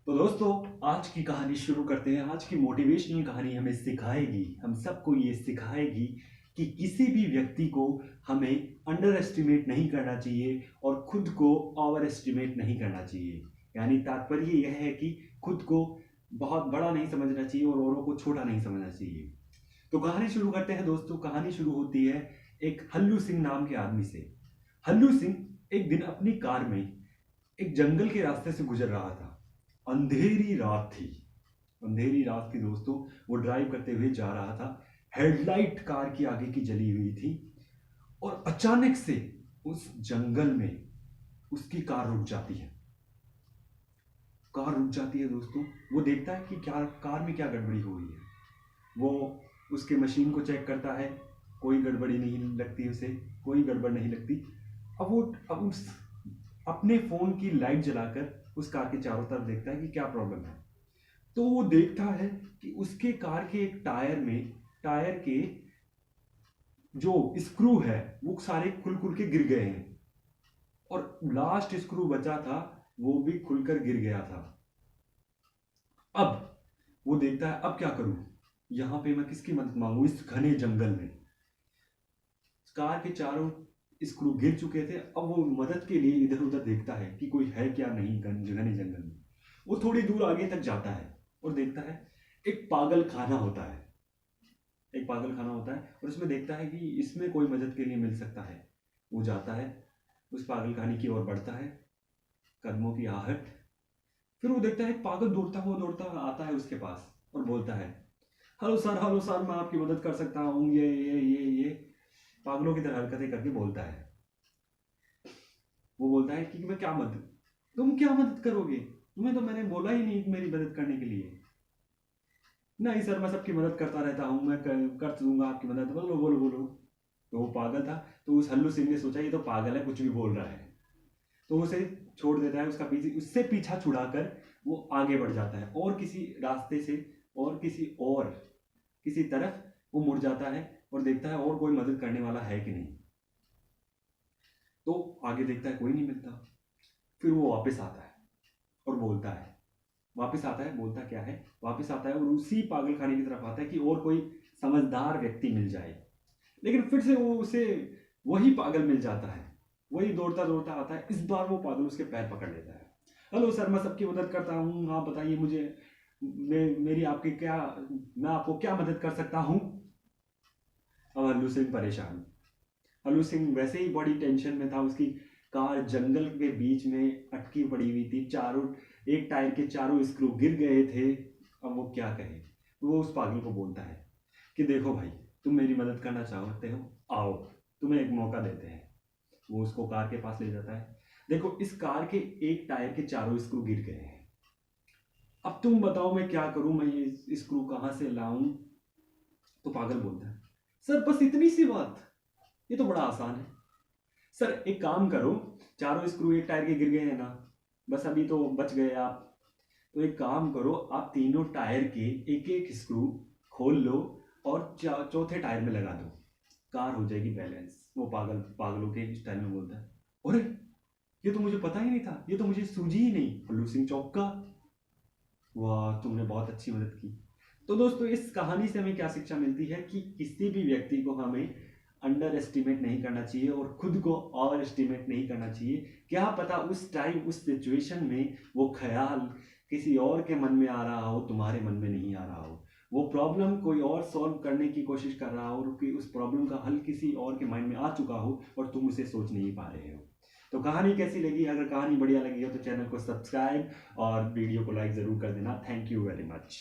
तो दोस्तों, आज की कहानी शुरू करते हैं। आज की मोटिवेशनल कहानी हमें सिखाएगी, हम सबको ये सिखाएगी कि किसी भी व्यक्ति को हमें अंडर एस्टिमेट नहीं करना चाहिए और खुद को ओवर एस्टिमेट नहीं करना चाहिए। यानी तात्पर्य यह है कि खुद को बहुत बड़ा नहीं समझना चाहिए और औरों को छोटा नहीं समझना चाहिए। तो कहानी शुरू करते हैं दोस्तों। कहानी शुरू होती है एक हल्लू सिंह नाम के आदमी से। हल्लू सिंह एक दिन अपनी कार में एक जंगल के रास्ते से गुजर रहा था। अंधेरी रात थी। अंधेरी रात थी दोस्तों। वो ड्राइव करते हुए जा रहा था। हेडलाइट कार की आगे की जली हुई थी और अचानक से उस जंगल में उसकी कार रुक जाती है। कार रुक जाती है दोस्तों। वो देखता है कि क्या कार में क्या गड़बड़ी हो रही है। वो उसके मशीन को चेक करता है, कोई गड़बड़ी नहीं लगती उसे, कोई गड़बड़ नहीं लगती। अब उस अपने फोन की लाइट जलाकर उस कार के चारों तरफ देखता है कि क्या प्रॉब्लम है। तो वो देखता है कि उसके कार के एक टायर के जो स्क्रू है वो सारे खुल खुल के गिर गए हैं और लास्ट स्क्रू बचा था वो भी खुलकर गिर गया था। अब वो देखता है अब क्या करूं, यहां पे मैं किसकी मदद मांगू इस घने जंगल में। कार के चारों स्क्रू गिर चुके थे। अब वो मदद के लिए इधर उधर देखता है कि कोई है क्या नहीं घने जंगल में। वो थोड़ी दूर आगे तक जाता है और देखता है एक पागल खाना होता है। एक पागल खाना होता है और उसमें देखता है कि इसमें कोई मदद के लिए मिल सकता है। वो जाता है, उस पागल खाने की ओर बढ़ता है, कदमों की आहट। फिर वो देखता है एक पागल दौड़ता हुआ आता है उसके पास और बोलता है, हेलो सर, मैं आपकी मदद कर सकता हूँ, ये पागलों की तरह हरकतें करके बोलता है। वो बोलता है कि मैं क्या मदद, तुम क्या मदद करोगे, तुम्हें तो मैंने बोला ही नहीं मेरी मदद करने के लिए। नहीं सर, मैं सबकी मदद करता रहता हूँ, मैं कर दूंगा आपकी मदद, बोलो बोलो बोलो। तो वो पागल था। तो उस हल्लू सिंह ने सोचा ये तो पागल है, कुछ भी बोल रहा है। तो उसे छोड़ देता है। उससे पीछा छुड़ाकर वो आगे बढ़ जाता है और किसी रास्ते से और किसी तरफ वो मुड़ जाता है और देखता है और कोई मदद करने वाला है कि नहीं। तो आगे देखता है कोई नहीं मिलता। फिर वो वापस आता है और बोलता है, वापस आता है, बोलता क्या है, वापस आता है और उसी पागल खाने की तरफ आता है कि और कोई समझदार व्यक्ति मिल जाए। लेकिन फिर से वो उसे वही पागल मिल जाता है। वही दौड़ता दौड़ता आता है। इस बार वो पागल उसके पैर पकड़ लेता है। हेलो सर, मैं सबकी मदद करता हूँ, हाँ बताइए मुझे, मेरी आपकी क्या, मैं आपको क्या मदद कर सकता हूँ। अब हल्लू सिंह परेशान। हल्लू सिंह वैसे ही बड़ी टेंशन में था। उसकी कार जंगल के बीच में अटकी पड़ी हुई थी। एक टायर के चारों स्क्रू गिर गए थे। अब वो क्या कहे। वो उस पागल को बोलता है कि देखो भाई, तुम मेरी मदद करना चाहते हो, आओ तुम्हें एक मौका देते हैं। वो उसको कार के पास ले जाता है। देखो, इस कार के एक टायर के चारों स्क्रू गिर गए हैं। अब तुम बताओ मैं क्या करूं, मैं ये स्क्रू कहां से लाऊं। तो पागल बोलता है, सर बस इतनी सी बात, ये तो बड़ा आसान है। सर एक काम करो, चारों स्क्रू एक टायर के गिर गए हैं ना, बस अभी तो बच गए आप। तो एक काम करो, आप तीनों टायर के एक एक स्क्रू खोल लो और चौथे टायर में लगा दो, कार हो जाएगी बैलेंस। वो पागलों के स्टाइल में बोलता है, अरे ये तो मुझे पता ही नहीं था, ये तो मुझे सूझी ही नहीं। हल्लू सिंह चौंका। वाह, तुमने बहुत अच्छी मदद की। तो दोस्तों, इस कहानी से हमें क्या शिक्षा मिलती है कि किसी भी व्यक्ति को हमें अंडर एस्टिमेट नहीं करना चाहिए और खुद को ओवर एस्टिमेट नहीं करना चाहिए। क्या पता उस टाइम उस सिचुएशन में वो ख्याल किसी और के मन में आ रहा हो, तुम्हारे मन में नहीं आ रहा हो। वो प्रॉब्लम कोई और सॉल्व करने की कोशिश कर रहा हो कि उस प्रॉब्लम का हल किसी और के माइंड में आ चुका हो और तुम उसे सोच नहीं पा रहे हो। तो कहानी कैसी लगी? अगर कहानी बढ़िया लगी हो तो चैनल को सब्सक्राइब और वीडियो को लाइक ज़रूर कर देना। Thank you very much.